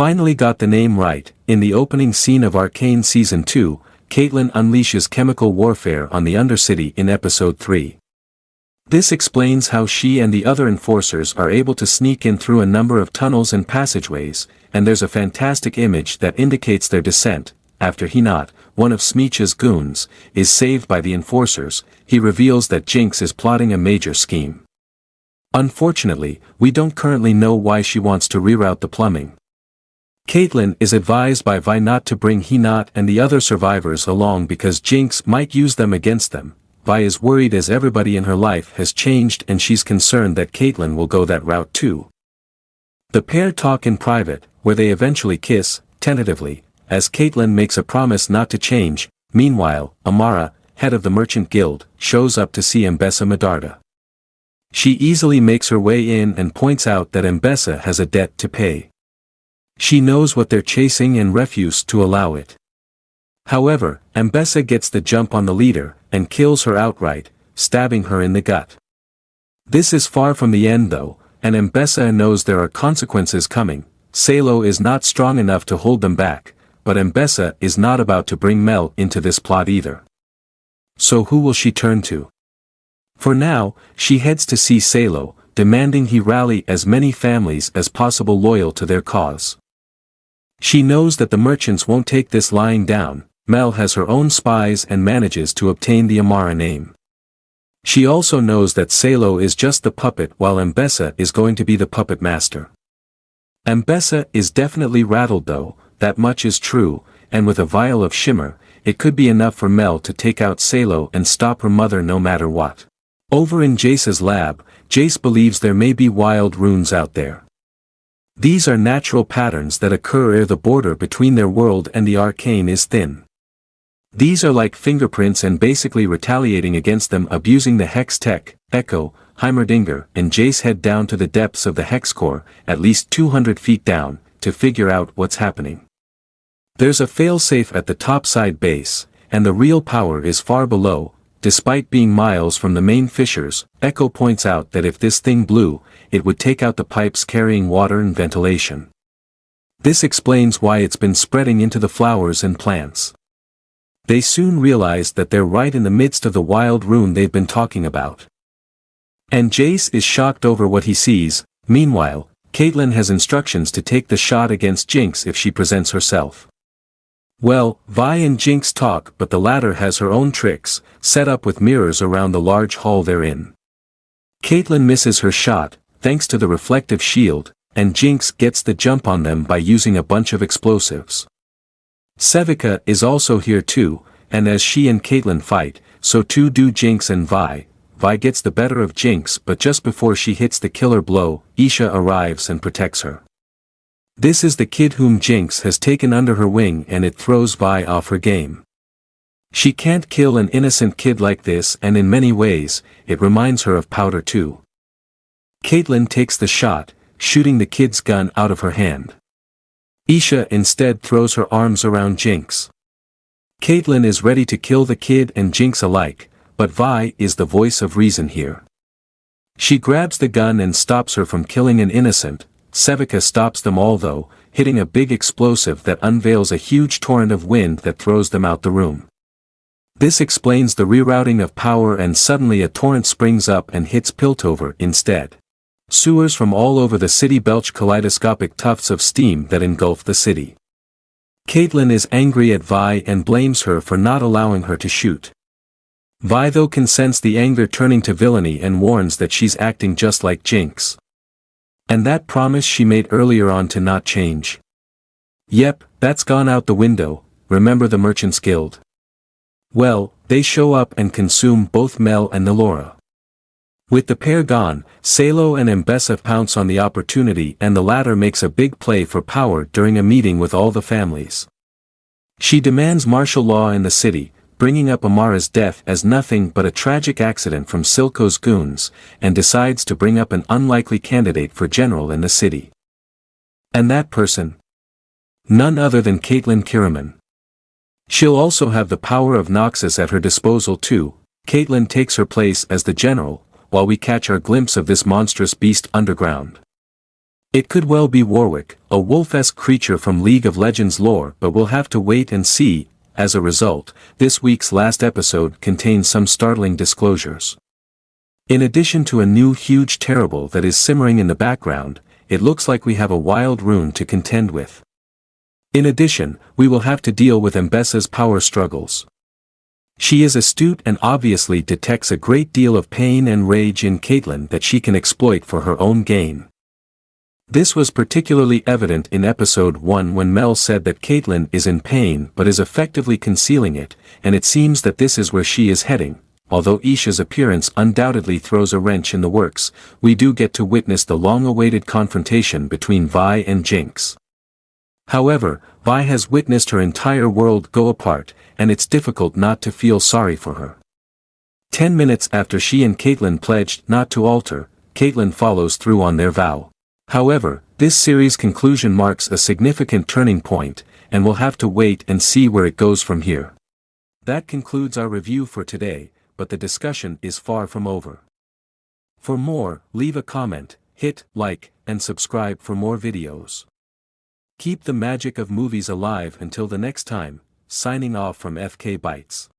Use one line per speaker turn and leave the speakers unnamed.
finally got the name right. In the opening scene of Arcane Season 2, Caitlyn unleashes chemical warfare on the Undercity in Episode 3. This explains how she and the other enforcers are able to sneak in through a number of tunnels and passageways, and there's a fantastic image that indicates their descent. After Hinata, one of Smeech's goons, is saved by the enforcers, he reveals that Jinx is plotting a major scheme. Unfortunately, we don't currently know why she wants to reroute the plumbing. Caitlyn is advised by Vi not to bring Hinata and the other survivors along because Jinx might use them against them. Vi is worried as everybody in her life has changed and she's concerned that Caitlyn will go that route too. The pair talk in private, where they eventually kiss, tentatively, as Caitlyn makes a promise not to change. Meanwhile, Amara, head of the Merchant Guild, shows up to see Mbessa Medarda. She easily makes her way in and points out that Mbessa has a debt to pay. She knows what they're chasing and refuses to allow it. However, Mbessa gets the jump on the leader, and kills her outright, stabbing her in the gut. This is far from the end though, and Mbessa knows there are consequences coming. Salo is not strong enough to hold them back, but Mbessa is not about to bring Mel into this plot either. So who will she turn to? For now, she heads to see Salo, demanding he rally as many families as possible loyal to their cause. She knows that the merchants won't take this lying down. Mel has her own spies and manages to obtain the Amara name. She also knows that Salo is just the puppet while Mbessa is going to be the puppet master. Mbessa is definitely rattled though, that much is true, and with a vial of shimmer, it could be enough for Mel to take out Salo and stop her mother no matter what. Over in Jace's lab, Jace believes there may be wild runes out there. These are natural patterns that occur ere the border between their world and the arcane is thin. These are like fingerprints and basically retaliating against them, abusing the hex tech. Echo, Heimerdinger and Jace head down to the depths of the hex core, at least 200 feet down, to figure out what's happening. There's a failsafe at the topside base, and the real power is far below. Despite being miles from the main fissures, Echo points out that if this thing blew, it would take out the pipes carrying water and ventilation. This explains why it's been spreading into the flowers and plants. They soon realize that they're right in the midst of the wild rune they've been talking about. And Jace is shocked over what he sees. Meanwhile, Caitlyn has instructions to take the shot against Jinx if she presents herself. Well, Vi and Jinx talk, but the latter has her own tricks, set up with mirrors around the large hall they're in. Caitlyn misses her shot, thanks to the reflective shield, and Jinx gets the jump on them by using a bunch of explosives. Sevica is also here too, and as she and Caitlyn fight, so too do Jinx and Vi. Vi gets the better of Jinx, but just before she hits the killer blow, Isha arrives and protects her. This is the kid whom Jinx has taken under her wing, and it throws Vi off her game. She can't kill an innocent kid like this, and in many ways, it reminds her of Powder too. Caitlyn takes the shot, shooting the kid's gun out of her hand. Isha instead throws her arms around Jinx. Caitlyn is ready to kill the kid and Jinx alike, but Vi is the voice of reason here. She grabs the gun and stops her from killing an innocent. Sevica stops them all though, hitting a big explosive that unveils a huge torrent of wind that throws them out the room. This explains the rerouting of power, and suddenly a torrent springs up and hits Piltover instead. Sewers from all over the city belch kaleidoscopic tufts of steam that engulf the city. Caitlyn is angry at Vi and blames her for not allowing her to shoot. Vi though can sense the anger turning to villainy and warns that she's acting just like Jinx. And that promise she made earlier on to not change. Yep, that's gone out the window. Remember the Merchants Guild? Well, they show up and consume both Mel and Nalora. With the pair gone, Salo and Mbessa pounce on the opportunity, and the latter makes a big play for power during a meeting with all the families. She demands martial law in the city, bringing up Amara's death as nothing but a tragic accident from Silco's goons, and decides to bring up an unlikely candidate for general in the city. And that person? None other than Caitlyn Kiraman. She'll also have the power of Noxus at her disposal too. Caitlyn takes her place as the general, while we catch our glimpse of this monstrous beast underground. It could well be Warwick, a wolf-esque creature from League of Legends lore, but we'll have to wait and see. As a result, this week's last episode contains some startling disclosures. In addition to a new huge terrible that is simmering in the background, it looks like we have a wild rune to contend with. In addition, we will have to deal with Mbessa's power struggles. She is astute and obviously detects a great deal of pain and rage in Caitlyn that she can exploit for her own gain. This was particularly evident in episode 1 when Mel said that Caitlyn is in pain but is effectively concealing it, and it seems that this is where she is heading. Although Isha's appearance undoubtedly throws a wrench in the works, we do get to witness the long-awaited confrontation between Vi and Jinx. However, Vi has witnessed her entire world go apart, and it's difficult not to feel sorry for her. 10 minutes after she and Caitlyn pledged not to alter, Caitlyn follows through on their vow. However, this series' conclusion marks a significant turning point, and we'll have to wait and see where it goes from here. That concludes our review for today, but the discussion is far from over. For more, leave a comment, hit like, and subscribe for more videos. Keep the magic of movies alive until the next time, signing off from FK Bytes.